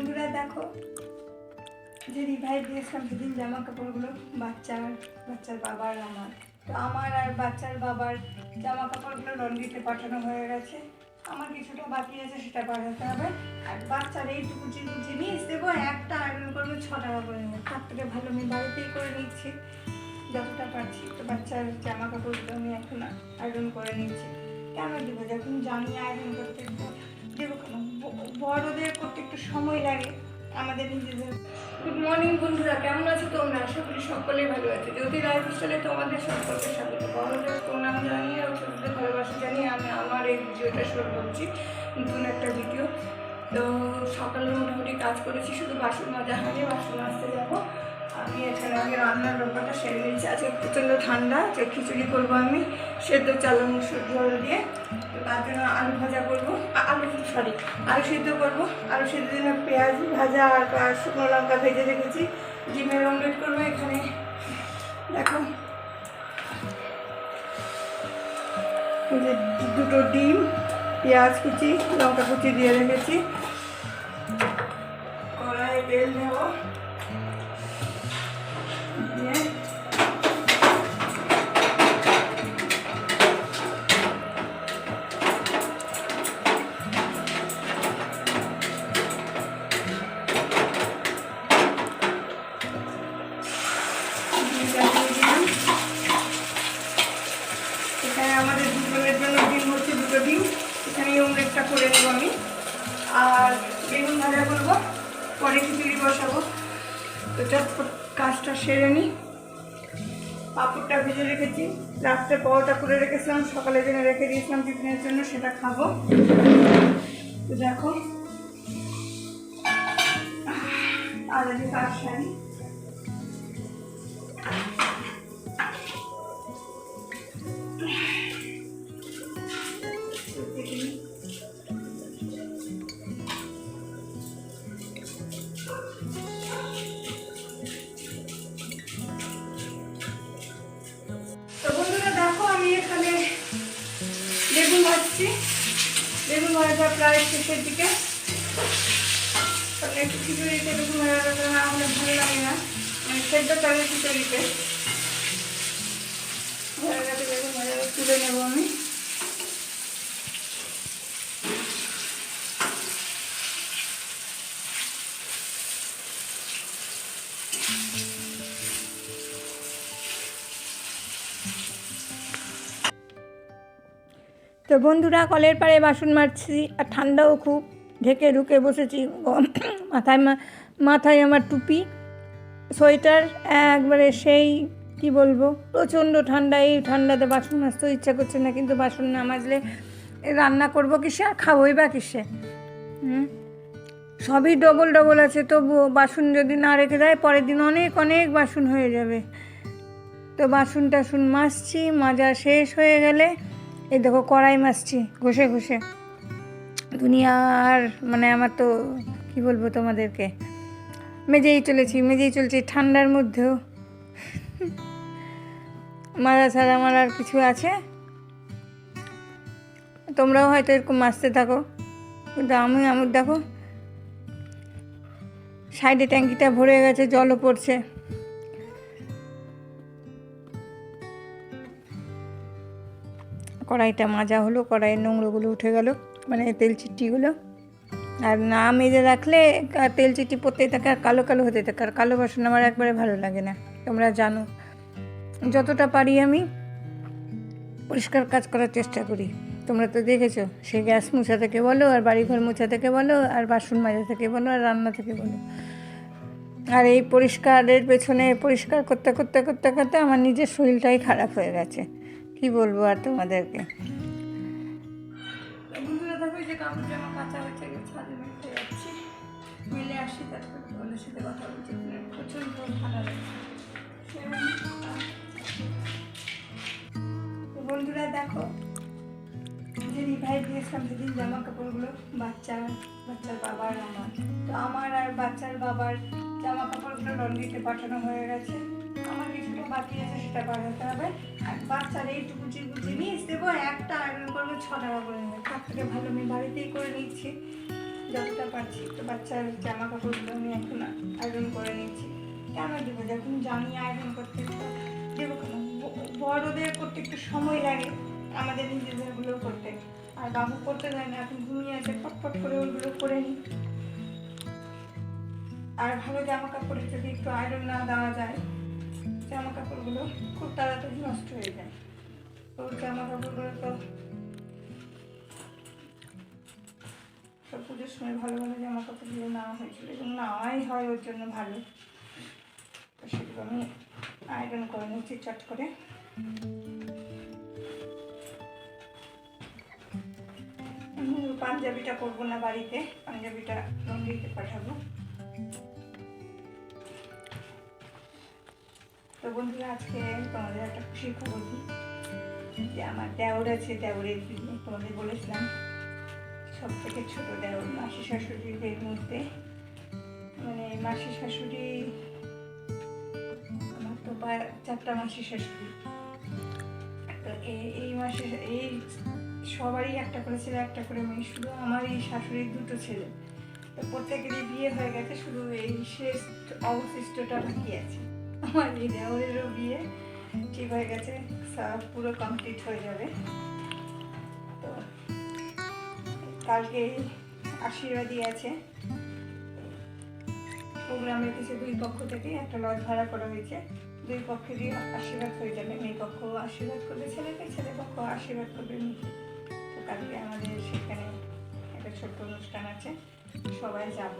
বন্ধুরা দেখো যে রিভাইভ দিয়েছিলাম সেদিন জামা কাপড়গুলো বাচ্চার বাবার আমার, তো আমার আর বাচ্চার বাবার জামা কাপড়গুলো লন্ড্রিতে পাঠানো হয়ে গেছে। আমার কিছুটা বাকি আছে, সেটা পাঠাতে হবে। আর বাচ্চার এইটুকু জিনিস দেবো, একটা আয়রন করবো 6 টাকা করে নেবো। তার থেকে ভালো আমি বাড়িতেই করে নিচ্ছি যতটা পারছি। তো বাচ্চার জামা কাপড়গুলো আমি এখন আয়রন করে নিচ্ছি। কেন দেবো যখন জানি আয়রন করতে দেবো কেন? বড়দের করতে একটু সময় লাগে, আমাদের নিজেদের। গুড মর্নিং বন্ধুরা, কেমন আছো তোমরা? আশা করি সকলেই ভালো আছে। যদি লাইফস্টাইলে তোমাদের সকলকে স্বাগত। বড়দের প্রণাম জানিয়ে ও ছোটদের ভালোবাসা জানিয়ে আমি আমার এই ভিডিওটা শুরু করছি, নতুন একটা ভিডিও। তো সকালে মোটামুটি কাজ করেছি, শুধু বাসন মাজা হয়নি, বাসন মাজতে যাবো। আমি এখানে আগে রান্নার ব্যাপারটা সেরে নিয়েছি। আজকে প্রচণ্ড ঠান্ডা, যে খিচুড়ি করবো আমি সেদ্ধ চালের মুসুর জল দিয়ে। তো তার জন্য আলু ভাজা করবো, আলু সিদ্ধ করবো। আলু সিদ্ধ দিনে পেঁয়াজ ভাজা আর শুকনো লঙ্কা ভেজে রেখেছি। ডিমের অমলেট করবো। এখানে দেখো এই যে 2টো ডিম, পেঁয়াজ কুচি, লঙ্কা কুচি দিয়ে রেখেছি। কড়াইয়ে তেল দেবো, দিয়ে এখানে আমাদের দুজনের জন্য ডিম হচ্ছে 2টো ডিম। এখানে অমলেটটা করে নেবো আমি, আর বেগুন ভাজা করবো, পরে খিচুড়ি বসাবো। তো চটপট কাজটা সেরে নিই। পাঁপড়টা ভেজে রেখেছি, রাত্রে পরোটা করে রেখেছিলাম, সকালের জন্য রেখে দিয়েছিলাম টিফিনের জন্য, সেটা খাবো। তো দেখো আর আজকে কাজ সারি। এখানে বেগুন ভাজছি, বেগুন ভাজা প্রায় শেষের দিকে। কারণ একটু খিচুড়িতে বেগুন ভাজাটা না হলে ভালো লাগে না, মানে সেদ্ধ চালের খিচুড়িতে। হয়ে গেছে বেগুন ভাজাটা তুলে নেবো আমি। তো বন্ধুরা, কলের পাড়ে বাসন মাজছি, আর ঠান্ডাও খুব, ঢেকে ঢুকে বসেছি। মাথায় আমার টুপি, সোয়েটার, একবারে সেই কি বলবো, প্রচণ্ড ঠান্ডা। এই ঠান্ডাতে বাসন মাজতেও ইচ্ছা করছে না, কিন্তু বাসন না মাজলে রান্না করবো কিসে আর খাবোই বা কিসে? সবই ডবল আছে, তবুও বাসন যদি না রেখে দেয় পরের দিন অনেক অনেক বাসন হয়ে যাবে। তো বাসন টাসন মাজছি, মাজা শেষ হয়ে গেলে এই দেখো কড়াই মাজছি ঘষে ঘষে। দুনিয়ার মানে আমার তো কি বলবো তোমাদেরকে, মেজেই চলছি ঠান্ডার মধ্যেও। মাজা ছাড়া আমার আর কিছু আছে? তোমরাও হয়তো এরকম মাজতে থাকো, কিন্তু আমার দেখো সাইডে ট্যাঙ্কিটা ভরে গেছে, জলও পড়ছে। কড়াইটা মাজা হলো, কড়াইয়ের নোংরাগুলো উঠে গেল, মানে তেল চিট্টিগুলো। আর না মেজে রাখলে তেল চিট্টি পড়তেই থাকে আর কালো কালো হতে থাকে। আর কালো বাসন আমার একবারে ভালো লাগে না, তোমরা জানো। যতটা পারি আমি পরিষ্কার কাজ করার চেষ্টা করি। তোমরা তো দেখেছো, সে গ্যাস মোছা থেকে বলো, আর বাড়িঘর মোছা থেকে বলো, আর বাসন মাজা থেকে বলো, আর রান্না থেকে বলো। আর এই পরিষ্কারের পেছনে পরিষ্কার করতে করতে করতে করতে আমার নিজের শরীরটাই খারাপ হয়ে গেছে, কি বলবো আর তোমাদেরকে। যে কাপড় জামা কাঁচা হয়েছে, ছাদে মেলতে যাচ্ছি, মেলে আসি, তারপর ওদের সাথে কথা বলছি। প্রচণ্ড ভালো লাগে। বন্ধুরা দেখো যে রিভাইভ দিয়েছিলাম সেদিন জামা কাপড়গুলো বাচ্চার বাবার আমার, তো আমার আর বাচ্চার বাবার জামা কাপড়গুলো লন্ড্রিতে পাঠানো হয়ে গেছে। আমার কিছুটা বাকি আছে, সেটা পাঠাতে হবে। আর বাচ্চার এইটুকু জিনিস দেবো, একটা আয়রন করবো 6 টাকা করে নেবে। তার থেকে ভালো আমি বাড়িতেই করে নিচ্ছি যতটা পারছি। তো বাচ্চার জামা কাপড়গুলো আমি এখন আয়রন করে নিচ্ছি। কেন দেবো, যখন জানি আয়রন করতে, তো দেবো কেন? বড়দের করতে একটু সময় লাগে, আমাদের নিজেদেরগুলো করতে। আর বাবু করতে দেয় না, এখন ঘুমিয়ে আছে, ফটফট করে ওইগুলো করে নিই। আর ভালো জামা কাপড়ে যদি একটু আয়রন না দেওয়া যায়, জামা কাপড়গুলো খুব তাড়াতাড়ি নষ্ট হয়ে যায়। তো জামা কাপড়গুলো তো সব পুজোর সময় ভালো ভালো জামা কাপড়গুলো নেওয়া হয়েছিল এবং নেওয়াই হয় ওর জন্য ভালো। তো সেগুলো আমি আয়রন করে নিচ্ছি চট করে। পাঞ্জাবিটা করবো না বাড়িতে, পাঞ্জাবিটা লন্ড্রিতে পাঠাবো। তো বন্ধুরা, আজকে তোমাদের একটা খুশির খবর দিই যে আমার দেওর আছে, দেওরের বিয়ে। তোমাদের বলেছিলাম সব থেকে ছোট দেওর, মাসি শাশুড়িদের মধ্যে। মানে মাসি শাশুড়ি, আমার তো 4টা মাসি শাশুড়ি। তো এই মাসে এই সবারই একটা করে ছেলে, একটা করে মেয়ে। শুধু আমার এই শাশুড়ির 2টো ছেলে। তো প্রত্যেকেরই বিয়ে হয়ে গেছে, শুধু এই শেষ অবশিষ্টটা বাকি আছে। আমার এই দেওরেরও বিয়ে ঠিক হয়ে গেছে, পুরো কমপ্লিট হয়ে যাবে। তো কালকে আশীর্বাদই আছে, প্রোগ্রাম রেখেছে 2 পক্ষ থেকে, একটা লজ ভাড়া করা হয়েছে। 2 পক্ষেরই আশীর্বাদ হয়ে যাবে। মেয়ে পক্ষ আশীর্বাদ করবে ছেলেকে, ছেলে পক্ষ আশীর্বাদ করবে মেয়েকে। তো কালকে আমাদের সেখানে একটা ছোট্ট অনুষ্ঠান আছে, সবাই যাব।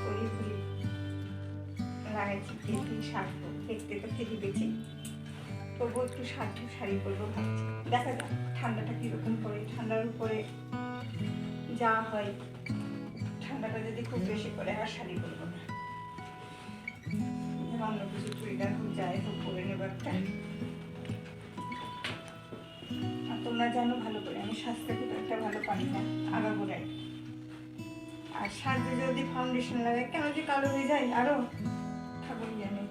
ঘুরি ঘুরি লাগাইছি, কেটে সারবো, দেখতে তো খেলি বেছি, তবুও একটু সারবো, শাড়ি পরবো ভাবছি। দেখা যাক ঠান্ডাটা কীরকম পড়ে। ঠান্ডার উপরে যা হয়, ঠান্ডাটা যদি খুব বেশি পড়ে আর শাড়ি পরবো না, অন্য কিছু চুড়িদার হোক যাই হোক পরে নেবো একটা। আর তোমরা জানো ভালো করে আমি স্বাস্থ্য খুব একটা ভালো পারি না, আগাগোড়াই। আর সাজে যদি ফাউন্ডেশন লাগে, কেন যে কালো হয়ে যায় আরো, ঠাকুর জানে।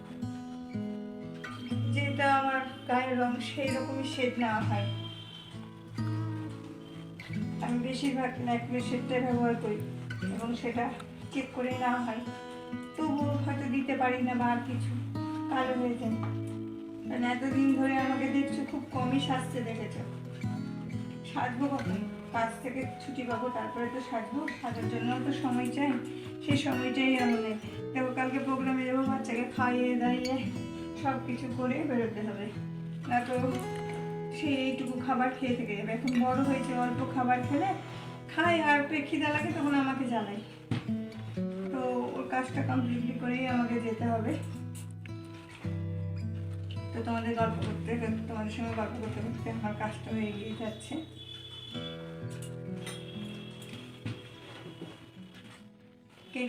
যেটা আমার গায়ের রং সেই রকমই শেড নেওয়া হয়। আমি বেশিরভাগ ল্যাকমে শেডটা ব্যবহার করি এবং সেটা চেক করে নেওয়া হয়। তবুও হয়তো দিতে পারি না বা আর কিছু, কালো হয়ে যায়। কারণ এতদিন ধরে আমাকে দেখছো খুব কমই সাজতে দেখেছো। সাজবো কখন? কাজ থেকে ছুটি পাবো, তারপরে তো সাজবো। সাজার জন্য তো সময় চাই, সেই সময়টাই আমি নেই। দেখো কালকে প্রোগ্রামে যাবো, বাচ্চাকে খাইয়ে দাইয়ে সব কিছু করে বেরোতে হবে, না তো সে এইটুকু খাবার খেয়ে থেকে যাবে। এখন বড় হয়েছে, অল্প খাবার খেলে খায়, আর খিদা লাগে তখন আমাকে জ্বালাই। তো ওর কাজটা কমপ্লিটলি করেই আমাকে যেতে হবে। তো তোমাদের সঙ্গে গল্প করতে করতে আমার কাজটা হয়ে গিয়ে যাচ্ছে। কে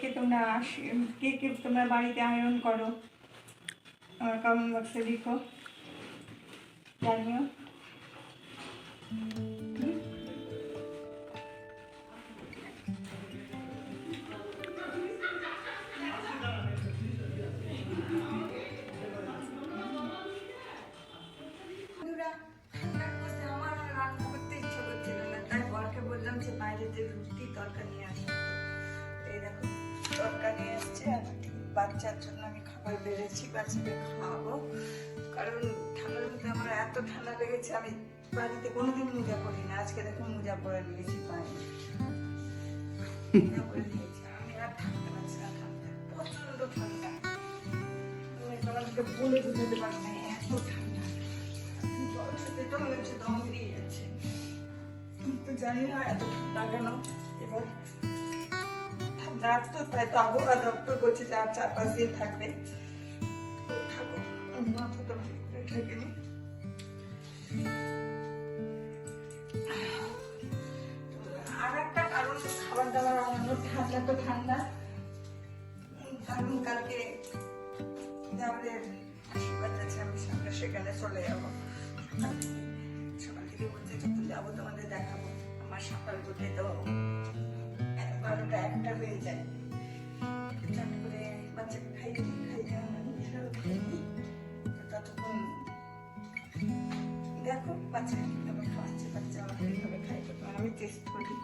কে তোমরা বাড়িতে আয়রন করো, আমার কমেন্ট বক্সে লিখো, জানিও। বাইরেতে রুটি তরকারি নিয়ে আসবো। এই দেখো তরকারি এসছে, আর বাচ্চার জন্য আমি খাবার বেড়েছি, বাচ্চাকে খাওয়াবো। কারণ ঠান্ডার মধ্যে আমার এত ঠান্ডা লেগেছে, আমি বাড়িতে কোনোদিন মোজা পরি না। আজকে দেখো মোজা পরে নিয়েছি পায়ে, আমি আর ঠান্ডা লাগছে না, ঠান্ডা প্রচন্ড ঠান্ডা, তোমাদেরকে বলে বুঝাতে পারি না এত ঠান্ডা। জল খেতে তো মনে হচ্ছে দম দিয়ে যাচ্ছে, কিন্তু জানি না এত ঠান্ডা কেন। এবার ঠান্ডা তো তাই তো আবহাওয়া দপ্তর করছে যে আর 4-5 দিন থাকবে। তো থাকো, মাথা তো ভালো করে ঢেকে নি। আর একটা কারণ খাবার দাবার আমার ঠান্ডা তো ঠান্ডা, কারণ কালকে আমাদের আশীর্বাদ আছে, আমি সামনে সেখানে চলে যাবো। সকাল থেকে বলছে যখন যাবো তোমাদের দেখাবো। আমার সকাল উঠে তো 12টা 1টা হয়ে যায়। চান করে বাচ্চাকে খাইয়ে নিজেরাও খেয়ে দিই। ততক্ষণ দেখো বাচ্চাকে কীভাবে খাওয়াচ্ছে, বাচ্চা আমাকে কীভাবে খাই, আমি টেস্ট করি।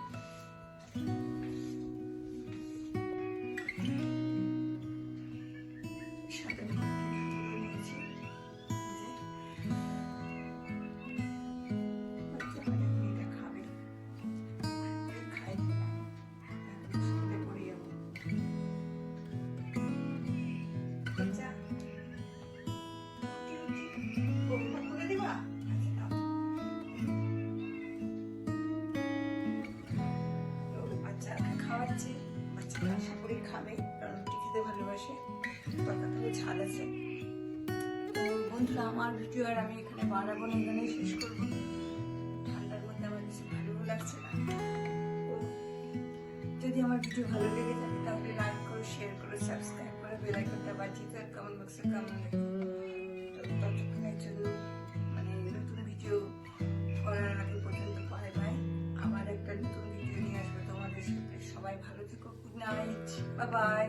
সাথে তুলে নিয়েছি। বাচ্চা মানে এটা খাবে, খাই স্কুলে পড়ে যাবো। বাচ্চা বৌমা খুলে দিবা? আচ্ছা দাও। বাচ্চা খাওয়াচ্ছি, বাচ্চাটা আশা করি খাবে, কারণ রুটি খেতে ভালোবাসে, তরকারিতে ঝাল আছে। তো বন্ধুরা, আমার ভিডিও আর আমি এখানে বাড়াবো না, এখানেই শেষ করবো। ঠান্ডার মধ্যে আমার কিছু ভালো লাগছে না। তো যদি আমার ভিডিও ভালো লেগে থাকে তাহলে লাইক করো, শেয়ার করো, সাবস্ক্রাইব করো, বেল আইকনটা বাজিয়ে দাও, কমেন্ট বক্সে কমেন্ট লিখো। তো ততক্ষণের জন্য মানে নতুন ভিডিও করার আগে পর্যন্ত বাই বাই। আবার একটা নতুন ভিডিও নিয়ে আসবে তোমাদের সাথে। সবাই ভালো থেকো। Good night, bye bye.